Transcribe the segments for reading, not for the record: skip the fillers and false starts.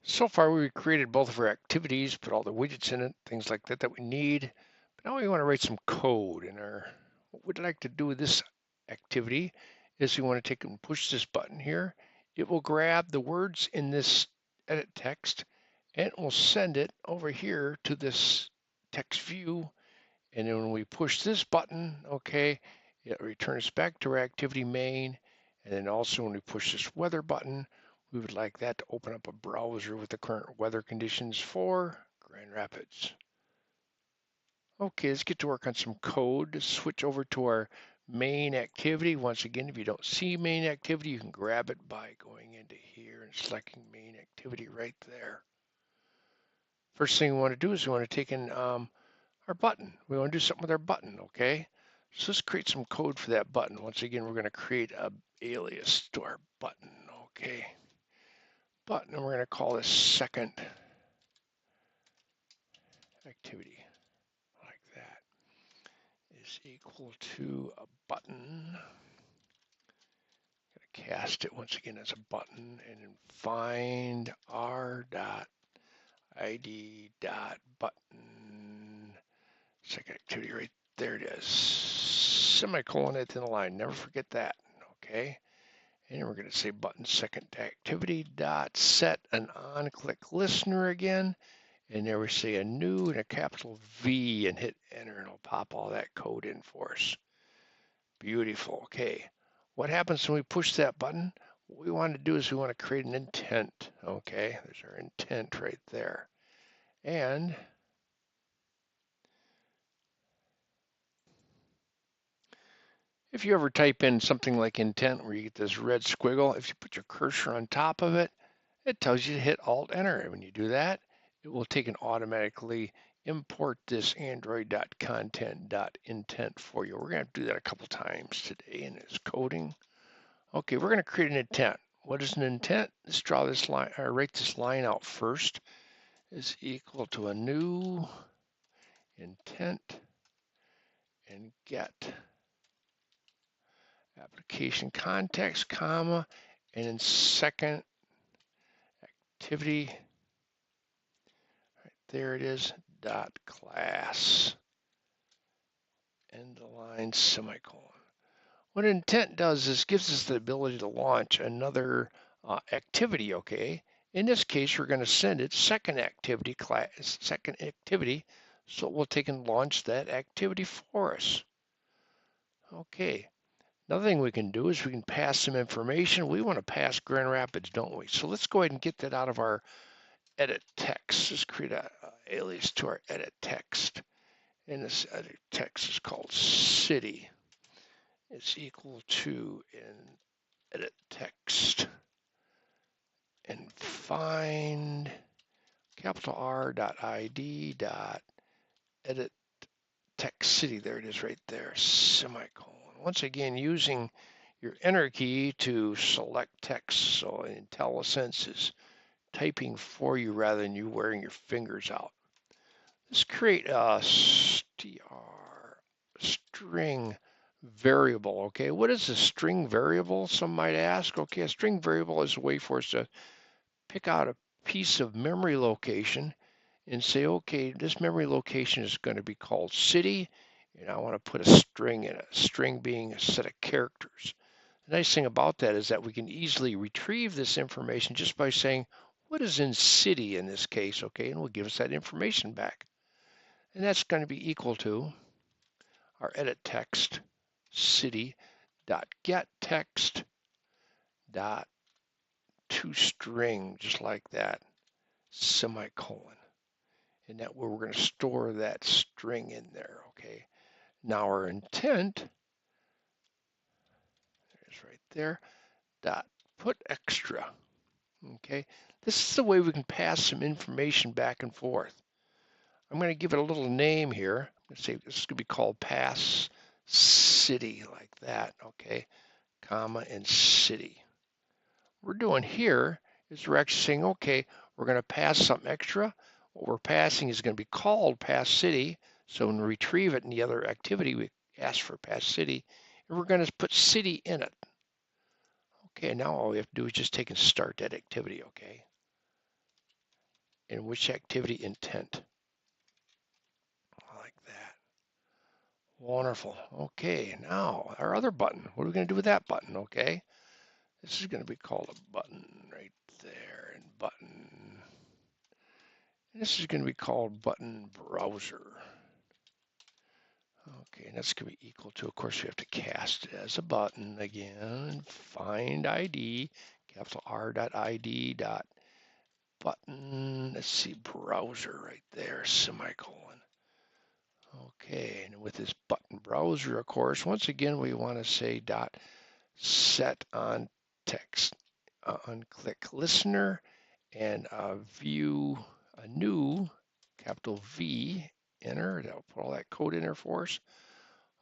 So far, we created both of our activities, put all the widgets in it, things like that that we need. But now we want to write some code in our, what we'd like to do with this activity is we want to take and push this button here. It will grab the words in this edit text and it will send it over here to this text view. And then when we push this button, okay, it returns back to our activity main. And then also when we push this weather button, we would like that to open up a browser with the current weather conditions for Grand Rapids. Okay, let's get to work on some code. Switch over to our main activity. Once again, if you don't see main activity, you can grab it by going into here and selecting main activity right there. First thing we want to do is we want to take in our button. We want to do something with our button, okay? So let's create some code for that button. Once again, we're going to create a alias to our button, okay? Button, and we're going to call this second activity, like that, is equal to a button. Going to cast it once again as a button, and then find r.id.button, second activity right there it is. Semicolon at the end of the line. Never forget that. Okay. And we're going to say button second activity dot set an on click listener again. And there we say a new and a capital V and hit enter and it'll pop all that code in for us. Beautiful. Okay. What happens when we push that button? What we want to do is we want to create an intent. Okay. There's our intent right there. And if you ever type in something like intent where you get this red squiggle, if you put your cursor on top of it, it tells you to hit Alt Enter. And when you do that, it will take and automatically import this android.content.intent for you. We're going to have to do that a couple times today in this coding. Okay, we're going to create an intent. What is an intent? Let's draw this line, or write this line out first. Is equal to a new intent and get application context, comma, and then second activity, right there it is, dot class, end of line, semicolon. What intent does is gives us the ability to launch another activity, okay? In this case, we're going to send it second activity class, second activity, so we'll take and launch that activity for us. Okay, another thing we can do is we can pass some information. We want to pass Grand Rapids, don't we? So let's go ahead and get that out of our edit text. Let's create an alias to our edit text. And this edit text is called city. It's equal to an edit text and find capital R.id dot edit text city. There it is right there, semicolon. Once again, using your enter key to select text. So IntelliSense is typing for you rather than you wearing your fingers out. Let's create a string variable. Okay, what is a string variable? Some might ask. Okay, a string variable is a way for us to pick out a piece of memory location and say, okay, this memory location is going to be called city, and I want to put a string in it, a string being a set of characters. The nice thing about that is that we can easily retrieve this information just by saying, what is in city in this case, okay, and it will give us that information back. And that's going to be equal to our edit text city.getText dot toString, just like that, semicolon. And that where we're going to store that string in there, okay? Now our intent is right there, dot put extra, okay? This is the way we can pass some information back and forth. I'm going to give it a little name here. Let's say this is going to be called pass city, like that, okay? Comma and city. What we're doing here is we're actually saying, okay, we're going to pass something extra. What we're passing is going to be called pass city. So when we retrieve it in the other activity, we ask for pass city, and we're going to put city in it. Okay, now all we have to do is just take and start that activity, okay? and which activity intent. Like that. Wonderful. Okay, now our other button. What are we going to do with that button? Okay, this is going to be called a button right there, and button. And this is going to be called button browser. Okay, and that's going to be equal to, of course, we have to cast it as a button again. Find ID, capital R.ID dot button. Let's see, browser right there, semicolon. Okay, and with this button browser, of course, once again, we want to say dot set on text, unclick listener, and view a new capital V, enter. That'll put all that code in there for us.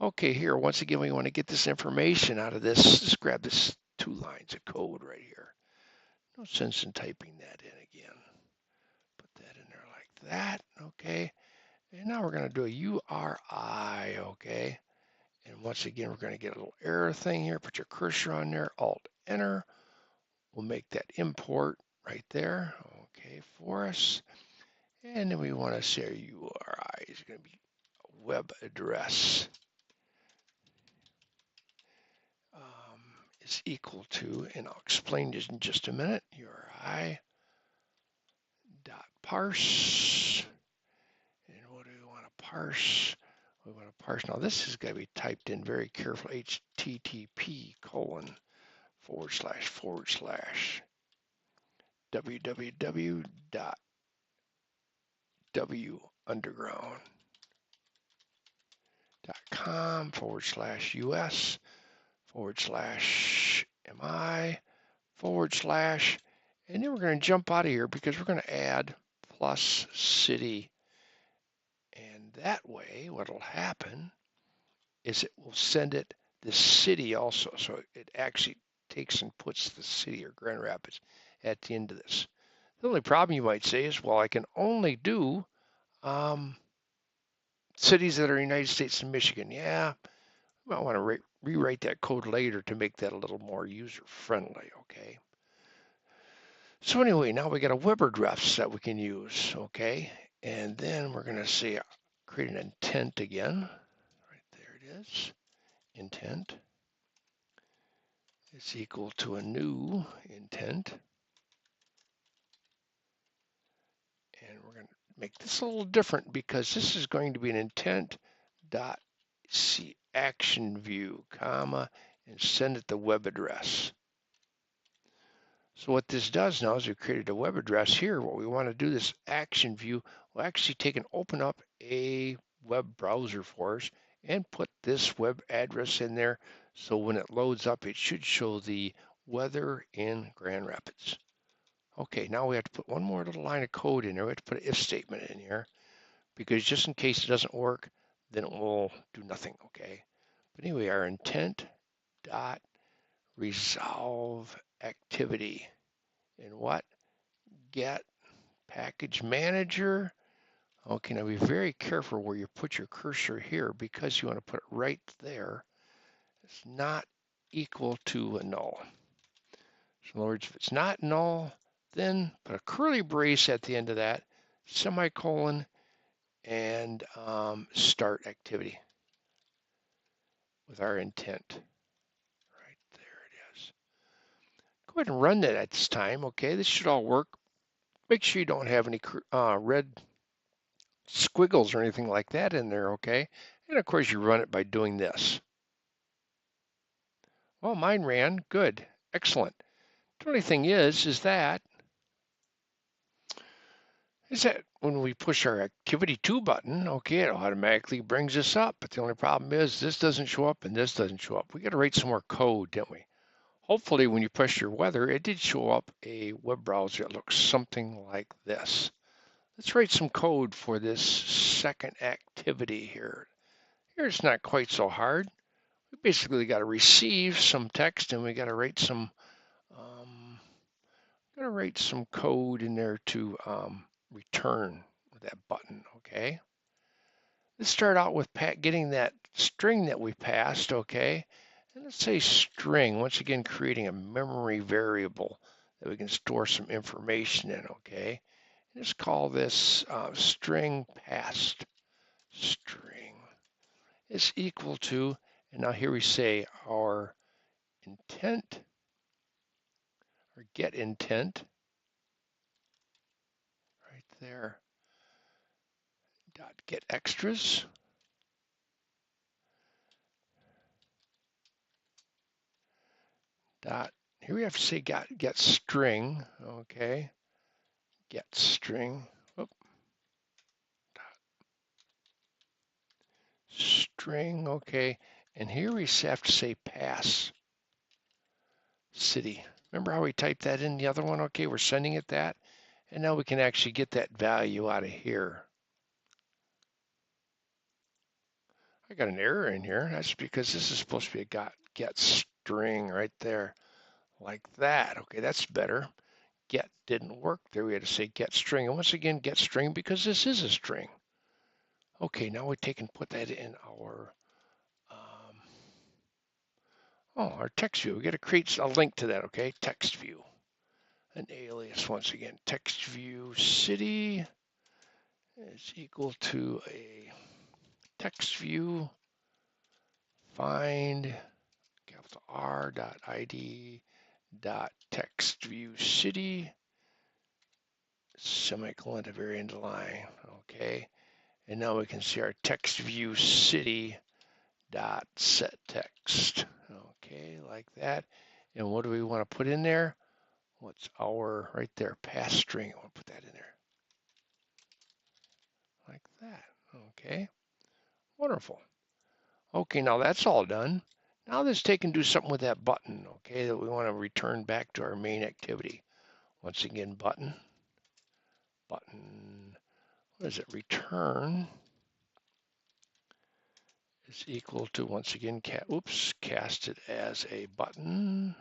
Okay, here, once again, we want to get this information out of this. Just grab this 2 lines of code right here. No sense in typing that in again. Put that in there like that, okay. And now we're going to do a URI, okay. And once again, we're going to get a little error thing here. Put your cursor on there, Alt-Enter. We'll make that import right there, okay, for us. And then we want to say our URI is going to be a web address. Is equal to, and I'll explain this in just a minute, URI dot parse. And what do we want to parse? We want to parse. Now this is going to be typed in very carefully. HTTP :// www.underground.com /US /MI and then we're going to jump out of here because we're going to add plus city. And that way, what will happen is it will send it the city also. So it actually takes and puts the city or Grand Rapids at the end of this. The only problem you might say is, well, I can only do cities that are United States and Michigan. Yeah, we might want to rewrite that code later to make that a little more user-friendly, okay? So anyway, now we got a web address that we can use, okay? And then we're going to say create an intent again. Right there it is. Intent is equal to a new intent. And we're going to make this a little different because this is going to be an intent dot see action view, comma, and send it the web address. So what this does now is we've created a web address here. What we want to do, this action view, will actually take and open up a web browser for us and put this web address in there. So when it loads up, it should show the weather in Grand Rapids. Okay, now we have to put one more little line of code in there. We have to put an if statement in here because just in case it doesn't work, then it will do nothing, okay? But anyway, our intent dot resolve activity and what? Get package manager. Okay, now be very careful where you put your cursor here because you want to put it right there. It's not equal to a null. So in other words, if it's not null, then put a curly brace at the end of that, semicolon, and start activity with our intent. Right there it is. Go ahead and run that at this time. Okay, this should all work. Make sure you don't have any red squiggles or anything like that in there, okay? And of course you run it by doing this. Well, mine ran good, excellent. The only thing is that when we push our activity 2 button, okay, it automatically brings us up. But the only problem is this doesn't show up and this doesn't show up. We got to write some more code, didn't we? Hopefully when you push your weather, it did show up a web browser that looks something like this. Let's write some code for this second activity here. Here it's not quite so hard. We basically got to receive some text and we got to write some code in there to return that button, okay? Let's start out with getting that string that we passed, okay? And let's say string, once again creating a memory variable that we can store some information in, okay? Let's call this string past string is equal to, and now here we say our intent or get intent right there dot get extras dot, here we have to say get string, okay, get string, whoop, string, okay, and here we have to say pass city. Remember how we typed that in the other one? Okay, we're sending it that, and now we can actually get that value out of here. I got an error in here. That's because this is supposed to be a get string right there, like that. Okay, that's better. Get didn't work there. We had to say get string. And once again, get string because this is a string. Okay, now we take and put that in our our text view. We got to create a link to that. Okay, text view, an alias once again. Text view city is equal to a text view find capital R dot ID dot text view city semicolon at the very end of the line. Okay, and now we can see our text view city dot set text. Okay, like that. And what do we want to put in there? What's our right there pass string? I want to put that in there like that. Okay, wonderful. Okay, now that's all done. Now let's take and do something with that button, okay, that we want to return back to our main activity. Once again, button, what is it, return is equal to, once again, cast it as a button.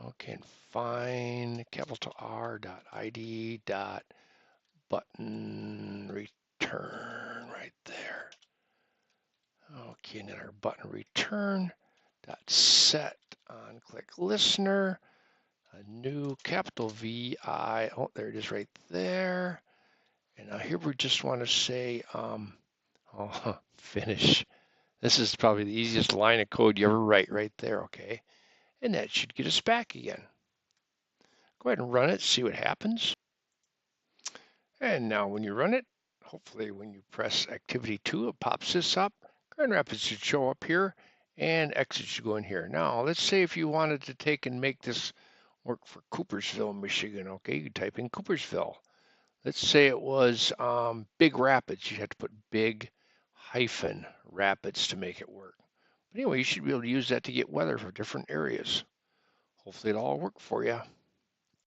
Okay, and find capital R dot ID dot button return right there. Okay, and then our button return dot set on click listener, a new capital VI, oh, there it is right there. And now here we just want to say, finish. This is probably the easiest line of code you ever write right there, okay? And that should get us back again. Go ahead and run it, see what happens. And now when you run it, hopefully when you press activity 2, it pops this up. Grand Rapids should show up here and exit should go in here. Now, let's say if you wanted to take and make this work for Coopersville, Michigan, okay, you type in Coopersville. Let's say it was Big Rapids. You had to put big hyphen rapids to make it work. But anyway, you should be able to use that to get weather for different areas. Hopefully it'll all work for you.